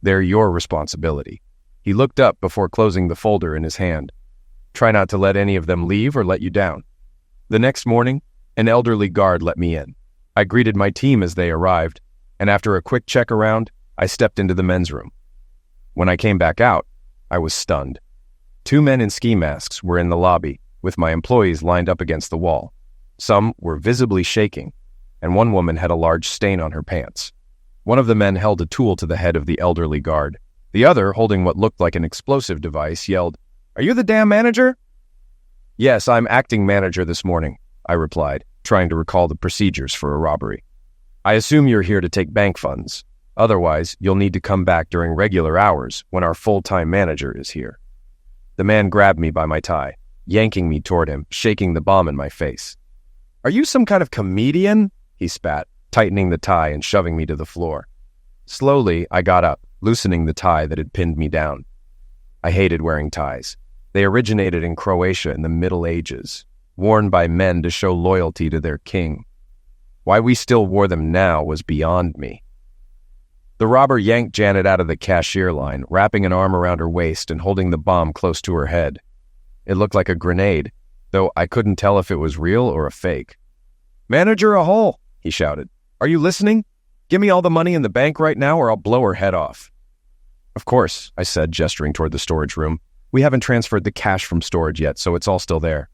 They're your responsibility." He looked up before closing the folder in his hand. "Try not to let any of them leave or let you down." The next morning, an elderly guard let me in. I greeted my team as they arrived, and after a quick check around, I stepped into the men's room. When I came back out, I was stunned. 2 men in ski masks were in the lobby, with my employees lined up against the wall. Some were visibly shaking, and one woman had a large stain on her pants. One of the men held a tool to the head of the elderly guard. The other, holding what looked like an explosive device, yelled, "Are you the damn manager?" "Yes, I'm acting manager this morning," I replied, trying to recall the procedures for a robbery. "I assume you're here to take bank funds. Otherwise, you'll need to come back during regular hours when our full-time manager is here." The man grabbed me by my tie, yanking me toward him, shaking the bomb in my face. "Are you some kind of comedian?" he spat, tightening the tie and shoving me to the floor. Slowly, I got up, loosening the tie that had pinned me down. I hated wearing ties. They originated in Croatia in the Middle Ages, worn by men to show loyalty to their king. Why we still wore them now was beyond me. The robber yanked Janet out of the cashier line, wrapping an arm around her waist and holding the bomb close to her head. It looked like a grenade, though I couldn't tell if it was real or a fake. "Manager a hole," he shouted. "Are you listening? Give me all the money in the bank right now or I'll blow her head off." "Of course," I said, gesturing toward the storage room. "We haven't transferred the cash from storage yet, so it's all still there."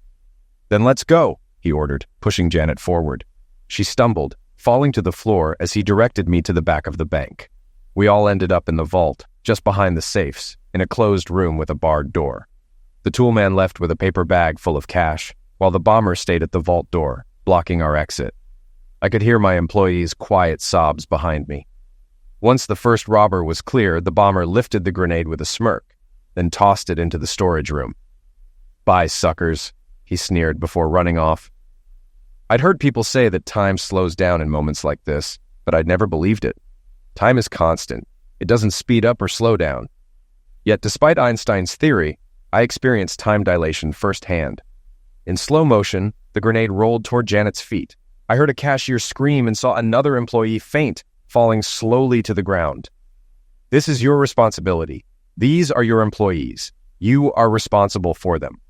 "Then let's go," he ordered, pushing Janet forward. She stumbled, falling to the floor as he directed me to the back of the bank. We all ended up in the vault, just behind the safes, in a closed room with a barred door. The toolman left with a paper bag full of cash, while the bomber stayed at the vault door, blocking our exit. I could hear my employees' quiet sobs behind me. Once the first robber was clear, the bomber lifted the grenade with a smirk, then tossed it into the storage room. "Bye, suckers," he sneered before running off. I'd heard people say that time slows down in moments like this, but I'd never believed it. Time is constant. It doesn't speed up or slow down. Yet despite Einstein's theory, I experienced time dilation firsthand. In slow motion, the grenade rolled toward Janet's feet. I heard a cashier scream and saw another employee faint, falling slowly to the ground. "This is your responsibility. These are your employees. You are responsible for them."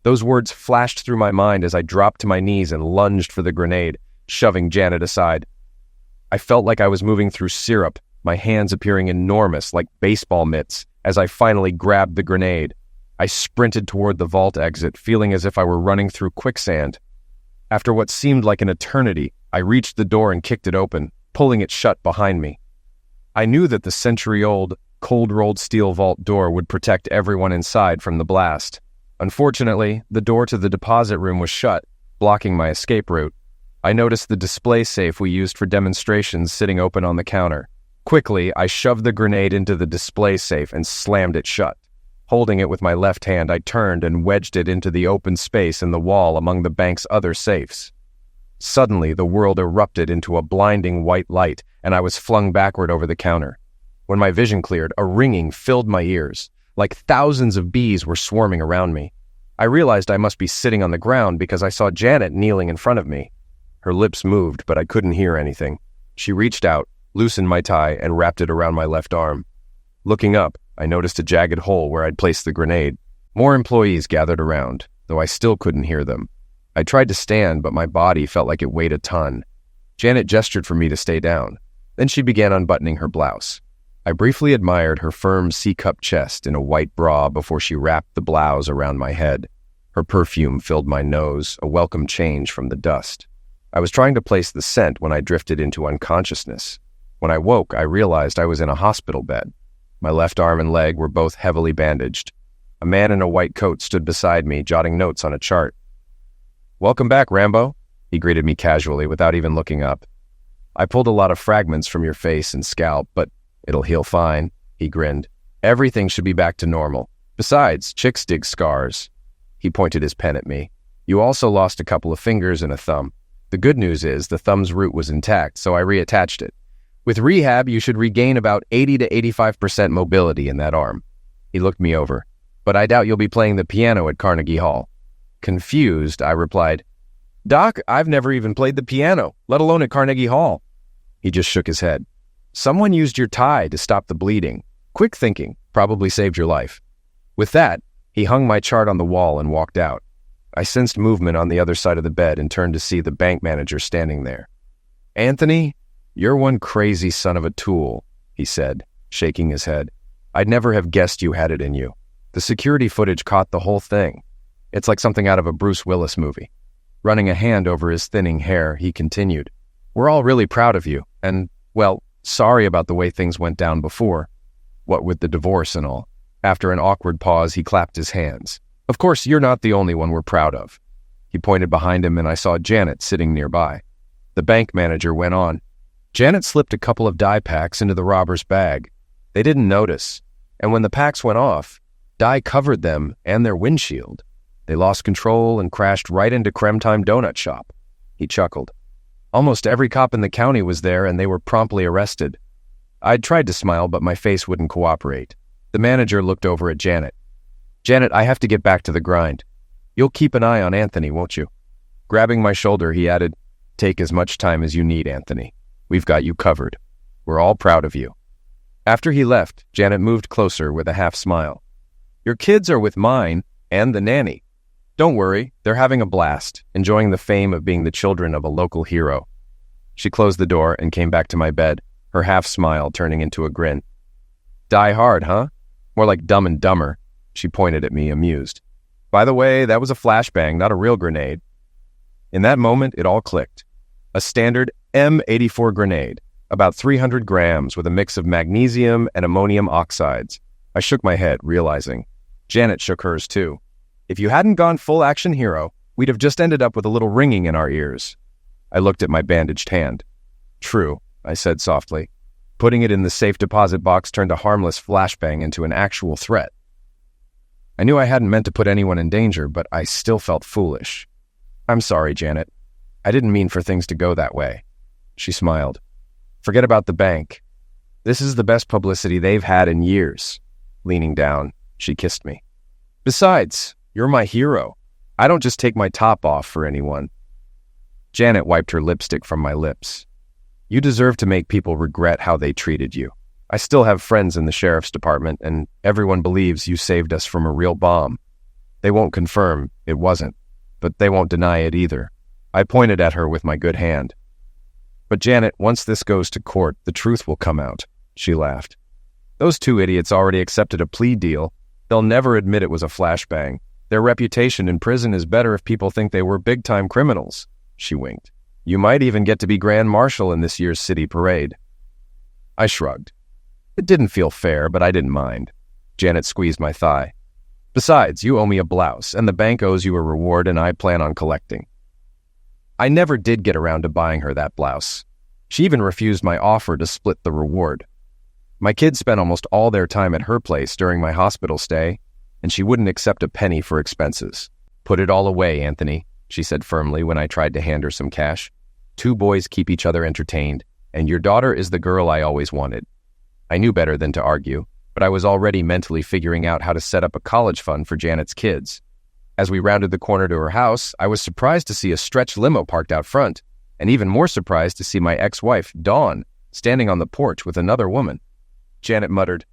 Those words flashed through my mind as I dropped to my knees and lunged for the grenade, shoving Janet aside. I felt like I was moving through syrup, my hands appearing enormous like baseball mitts as I finally grabbed the grenade. I sprinted toward the vault exit, feeling as if I were running through quicksand. After what seemed like an eternity, I reached the door and kicked it open, pulling it shut behind me. I knew that the century-old, cold-rolled steel vault door would protect everyone inside from the blast. Unfortunately, the door to the deposit room was shut, blocking my escape route. I noticed the display safe we used for demonstrations sitting open on the counter. Quickly, I shoved the grenade into the display safe and slammed it shut. Holding it with my left hand, I turned and wedged it into the open space in the wall among the bank's other safes. Suddenly, the world erupted into a blinding white light, and I was flung backward over the counter. When my vision cleared, a ringing filled my ears. Like thousands of bees were swarming around me. I realized I must be sitting on the ground because I saw Janet kneeling in front of me. Her lips moved, but I couldn't hear anything. She reached out, loosened my tie, and wrapped it around my left arm. Looking up, I noticed a jagged hole where I'd placed the grenade. More employees gathered around, though I still couldn't hear them. I tried to stand, but my body felt like it weighed a ton. Janet gestured for me to stay down. Then she began unbuttoning her blouse. I briefly admired her firm C-cup chest in a white bra before she wrapped the blouse around my head. Her perfume filled my nose, a welcome change from the dust. I was trying to place the scent when I drifted into unconsciousness. When I woke, I realized I was in a hospital bed. My left arm and leg were both heavily bandaged. A man in a white coat stood beside me, jotting notes on a chart. "Welcome back, Rambo," he greeted me casually without even looking up. "I pulled a lot of fragments from your face and scalp, but it'll heal fine," he grinned. "Everything should be back to normal. Besides, chicks dig scars." He pointed his pen at me. You also lost a couple of fingers and a thumb. The good news is the thumb's root was intact, so I reattached it. With rehab, you should regain about 80 to 85% mobility in that arm. He looked me over. But I doubt you'll be playing the piano at Carnegie Hall. Confused, I replied, Doc, I've never even played the piano, let alone at Carnegie Hall. He just shook his head. Someone used your tie to stop the bleeding. Quick thinking, probably saved your life. With that, he hung my chart on the wall and walked out. I sensed movement on the other side of the bed and turned to see the bank manager standing there. Anthony, you're one crazy son of a tool, he said, shaking his head. I'd never have guessed you had it in you. The security footage caught the whole thing. It's like something out of a Bruce Willis movie. Running a hand over his thinning hair, he continued, We're all really proud of you, and, well, sorry about the way things went down before. What with the divorce and all. After an awkward pause, he clapped his hands. Of course, you're not the only one we're proud of. He pointed behind him and I saw Janet sitting nearby. The bank manager went on. Janet slipped a couple of dye packs into the robber's bag. They didn't notice, and when the packs went off, dye covered them and their windshield. They lost control and crashed right into Creme Time Donut Shop. He chuckled. Almost every cop in the county was there and they were promptly arrested. I'd tried to smile, but my face wouldn't cooperate. The manager looked over at Janet. Janet, I have to get back to the grind. You'll keep an eye on Anthony, won't you? Grabbing my shoulder, he added, Take as much time as you need, Anthony. We've got you covered. We're all proud of you. After he left, Janet moved closer with a half smile. Your kids are with mine and the nanny. Don't worry, they're having a blast, enjoying the fame of being the children of a local hero. She closed the door and came back to my bed, her half smile turning into a grin. Die Hard, huh? More like Dumb and Dumber. She pointed at me, amused. By the way, that was a flashbang, not a real grenade. In that moment, it all clicked. A standard M84 grenade, about 300 grams with a mix of magnesium and ammonium oxides. I shook my head, realizing. Janet shook hers too. If you hadn't gone full action hero, we'd have just ended up with a little ringing in our ears. I looked at my bandaged hand. True, I said softly. Putting it in the safe deposit box turned a harmless flashbang into an actual threat. I knew I hadn't meant to put anyone in danger, but I still felt foolish. I'm sorry, Janet. I didn't mean for things to go that way. She smiled. Forget about the bank. This is the best publicity they've had in years. Leaning down, she kissed me. Besides, you're my hero. I don't just take my top off for anyone. Janet wiped her lipstick from my lips. You deserve to make people regret how they treated you. I still have friends in the sheriff's department, and everyone believes you saved us from a real bomb. They won't confirm it wasn't, but they won't deny it either. I pointed at her with my good hand. But Janet, once this goes to court, the truth will come out, she laughed. Those two idiots already accepted a plea deal. They'll never admit it was a flashbang. Their reputation in prison is better if people think they were big-time criminals, she winked. You might even get to be Grand Marshal in this year's city parade. I shrugged. It didn't feel fair, but I didn't mind. Janet squeezed my thigh. Besides, you owe me a blouse, and the bank owes you a reward, and I plan on collecting. I never did get around to buying her that blouse. She even refused my offer to split the reward. My kids spent almost all their time at her place during my hospital stay, and she wouldn't accept a penny for expenses. Put it all away, Anthony, she said firmly when I tried to hand her some cash. 2 boys keep each other entertained, and your daughter is the girl I always wanted. I knew better than to argue, but I was already mentally figuring out how to set up a college fund for Janet's kids. As we rounded the corner to her house, I was surprised to see a stretch limo parked out front, and even more surprised to see my ex-wife, Dawn, standing on the porch with another woman. Janet muttered,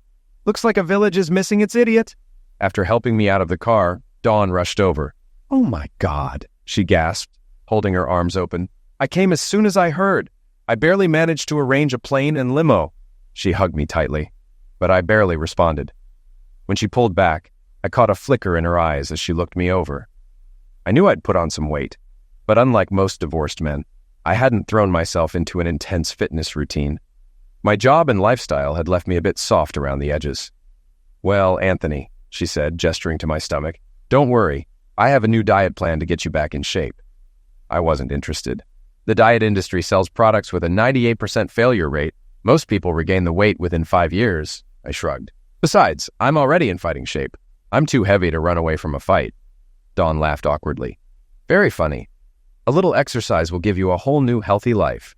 "Looks like a village is missing its idiot." After helping me out of the car, Dawn rushed over. "Oh my God," she gasped, holding her arms open. "I came as soon as I heard. I barely managed to arrange a plane and limo." She hugged me tightly, but I barely responded. When she pulled back, I caught a flicker in her eyes as she looked me over. I knew I'd put on some weight, but unlike most divorced men, I hadn't thrown myself into an intense fitness routine. My job and lifestyle had left me a bit soft around the edges. "Well, Anthony," she said, gesturing to my stomach, "don't worry. I have a new diet plan to get you back in shape." I wasn't interested. The diet industry sells products with a 98% failure rate. Most people regain the weight within 5 years. I shrugged. Besides, I'm already in fighting shape. I'm too heavy to run away from a fight. Dawn laughed awkwardly. Very funny. A little exercise will give you a whole new healthy life.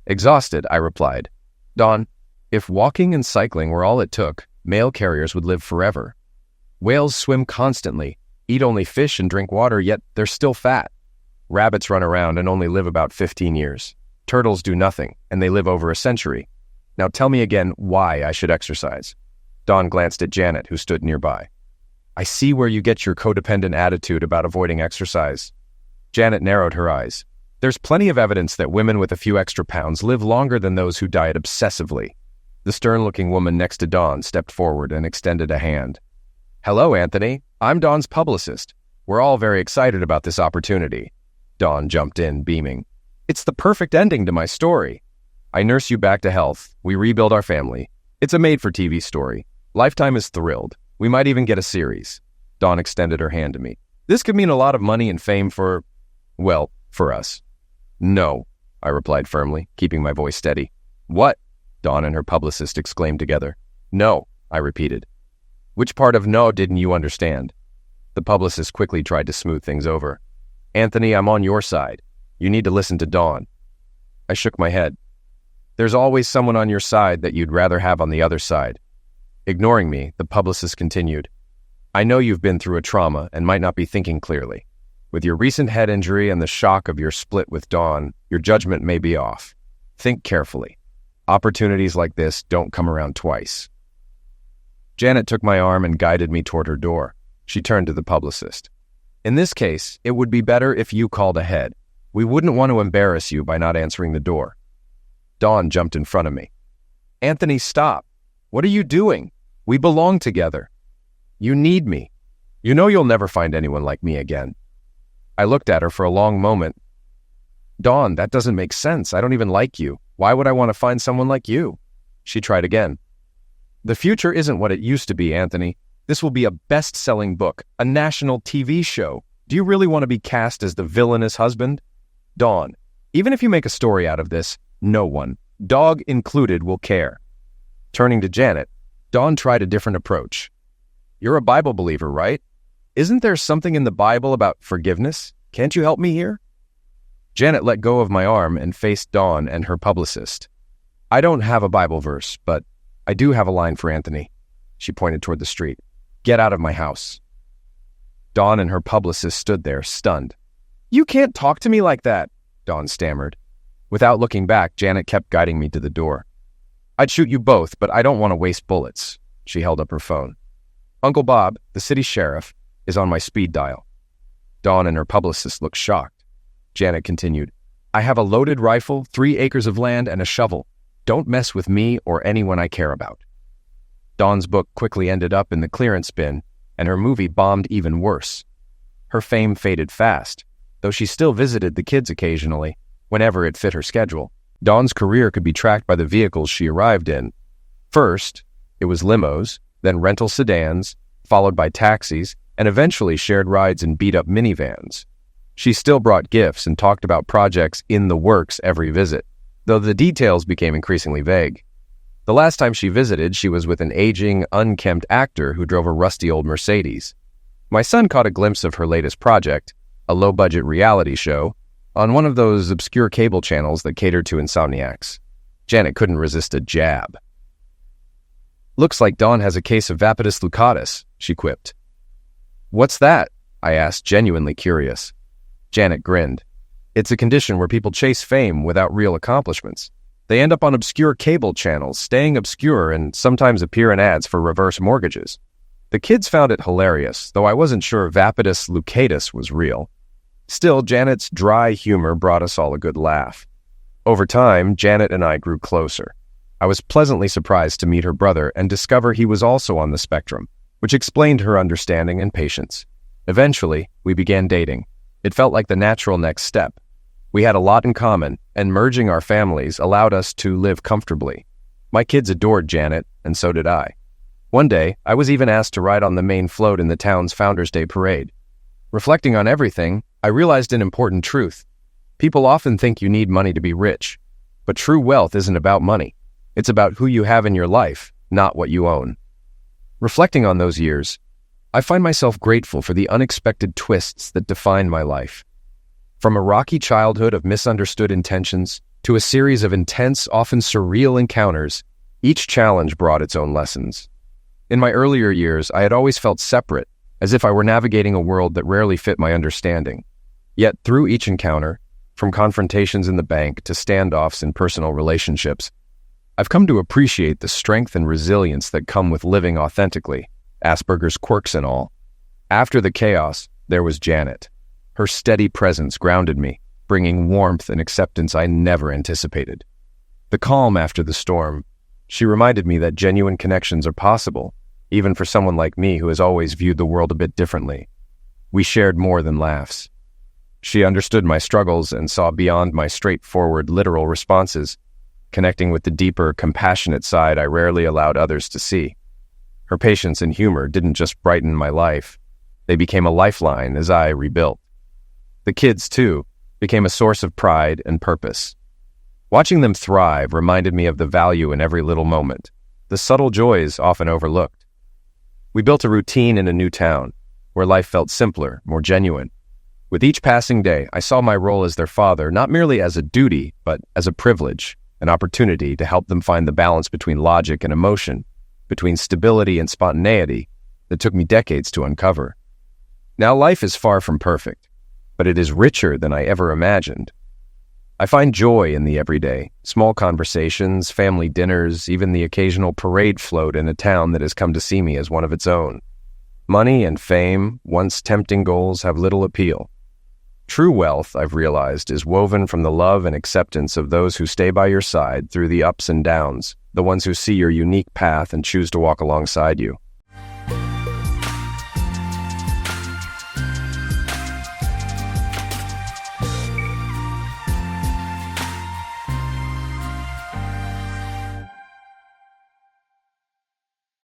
Exhausted, I replied. Dawn, if walking and cycling were all it took, mail carriers would live forever. Whales swim constantly, eat only fish and drink water, yet they're still fat. Rabbits run around and only live about 15 years. Turtles do nothing, and they live over a century. Now tell me again why I should exercise. Dawn glanced at Janet, who stood nearby. I see where you get your codependent attitude about avoiding exercise. Janet narrowed her eyes. There's plenty of evidence that women with a few extra pounds live longer than those who diet obsessively. The stern-looking woman next to Dawn stepped forward and extended a hand. Hello, Anthony. I'm Dawn's publicist. We're all very excited about this opportunity. Dawn jumped in, beaming. It's the perfect ending to my story. I nurse you back to health. We rebuild our family. It's a made-for-TV story. Lifetime is thrilled. We might even get a series. Dawn extended her hand to me. This could mean a lot of money and fame for us. No, I replied firmly, keeping my voice steady. What? Dawn and her publicist exclaimed together. No, I repeated. Which part of no didn't you understand? The publicist quickly tried to smooth things over. Anthony, I'm on your side. You need to listen to Dawn. I shook my head. There's always someone on your side that you'd rather have on the other side. Ignoring me, the publicist continued. I know you've been through a trauma and might not be thinking clearly. With your recent head injury and the shock of your split with Dawn, your judgment may be off. Think carefully. Opportunities like this don't come around twice. Janet took my arm and guided me toward her door. She turned to the publicist. In this case, it would be better if you called ahead. We wouldn't want to embarrass you by not answering the door. Dawn jumped in front of me. Anthony, stop. What are you doing? We belong together. You need me. You know you'll never find anyone like me again. I looked at her for a long moment. Dawn, that doesn't make sense. I don't even like you. Why would I want to find someone like you? She tried again. The future isn't what it used to be, Anthony. This will be a best-selling book, a national TV show. Do you really want to be cast as the villainous husband? Dawn, even if you make a story out of this, no one, dog included, will care. Turning to Janet, Dawn tried a different approach. You're a Bible believer, right? Isn't there something in the Bible about forgiveness? Can't you help me here? Janet let go of my arm and faced Dawn and her publicist. I don't have a Bible verse, but I do have a line for Anthony. She pointed toward the street. Get out of my house. Dawn and her publicist stood there, stunned. You can't talk to me like that, Dawn stammered. Without looking back, Janet kept guiding me to the door. I'd shoot you both, but I don't want to waste bullets. She held up her phone. Uncle Bob, the city sheriff, is on my speed dial. Dawn and her publicist looked shocked. Janet continued, I have a loaded rifle, 3 acres of land, and a shovel. Don't mess with me or anyone I care about. Dawn's book quickly ended up in the clearance bin, and her movie bombed even worse. Her fame faded fast, though she still visited the kids occasionally, whenever it fit her schedule. Dawn's career could be tracked by the vehicles she arrived in. First, it was limos, then rental sedans, followed by taxis, and eventually shared rides in beat-up minivans. She still brought gifts and talked about projects in the works every visit, though the details became increasingly vague. The last time she visited, she was with an aging, unkempt actor who drove a rusty old Mercedes. My son caught a glimpse of her latest project, a low-budget reality show, on one of those obscure cable channels that cater to insomniacs. Janet couldn't resist a jab. Looks like Dawn has a case of vapitus lucatus, she quipped. What's that? I asked, genuinely curious. Janet grinned. It's a condition where people chase fame without real accomplishments. They end up on obscure cable channels, staying obscure, and sometimes appear in ads for reverse mortgages. The kids found it hilarious, though I wasn't sure vapitus lucatus was real. Still, Janet's dry humor brought us all a good laugh. Over time, Janet and I grew closer. I was pleasantly surprised to meet her brother and discover he was also on the spectrum, which explained her understanding and patience. Eventually, we began dating. It felt like the natural next step. We had a lot in common, and merging our families allowed us to live comfortably. My kids adored Janet, and so did I. One day, I was even asked to ride on the main float in the town's Founders' Day parade. Reflecting on everything, I realized an important truth. People often think you need money to be rich, but true wealth isn't about money. It's about who you have in your life, not what you own. Reflecting on those years, I find myself grateful for the unexpected twists that define my life. From a rocky childhood of misunderstood intentions to a series of intense, often surreal encounters, each challenge brought its own lessons. In my earlier years, I had always felt separate, as if I were navigating a world that rarely fit my understanding. Yet through each encounter, from confrontations in the bank to standoffs in personal relationships, I've come to appreciate the strength and resilience that come with living authentically, Asperger's quirks and all. After the chaos, there was Janet. Her steady presence grounded me, bringing warmth and acceptance I never anticipated. The calm after the storm, she reminded me that genuine connections are possible, even for someone like me who has always viewed the world a bit differently. We shared more than laughs. She understood my struggles and saw beyond my straightforward, literal responses, connecting with the deeper, compassionate side I rarely allowed others to see. Her patience and humor didn't just brighten my life. They became a lifeline as I rebuilt. The kids, too, became a source of pride and purpose. Watching them thrive reminded me of the value in every little moment, the subtle joys often overlooked. We built a routine in a new town, where life felt simpler, more genuine. With each passing day, I saw my role as their father not merely as a duty, but as a privilege, an opportunity to help them find the balance between logic and emotion, between stability and spontaneity, that took me decades to uncover. Now life is far from perfect, but it is richer than I ever imagined. I find joy in the everyday, small conversations, family dinners, even the occasional parade float in a town that has come to see me as one of its own. Money and fame, once tempting goals, have little appeal. True wealth, I've realized, is woven from the love and acceptance of those who stay by your side through the ups and downs, the ones who see your unique path and choose to walk alongside you.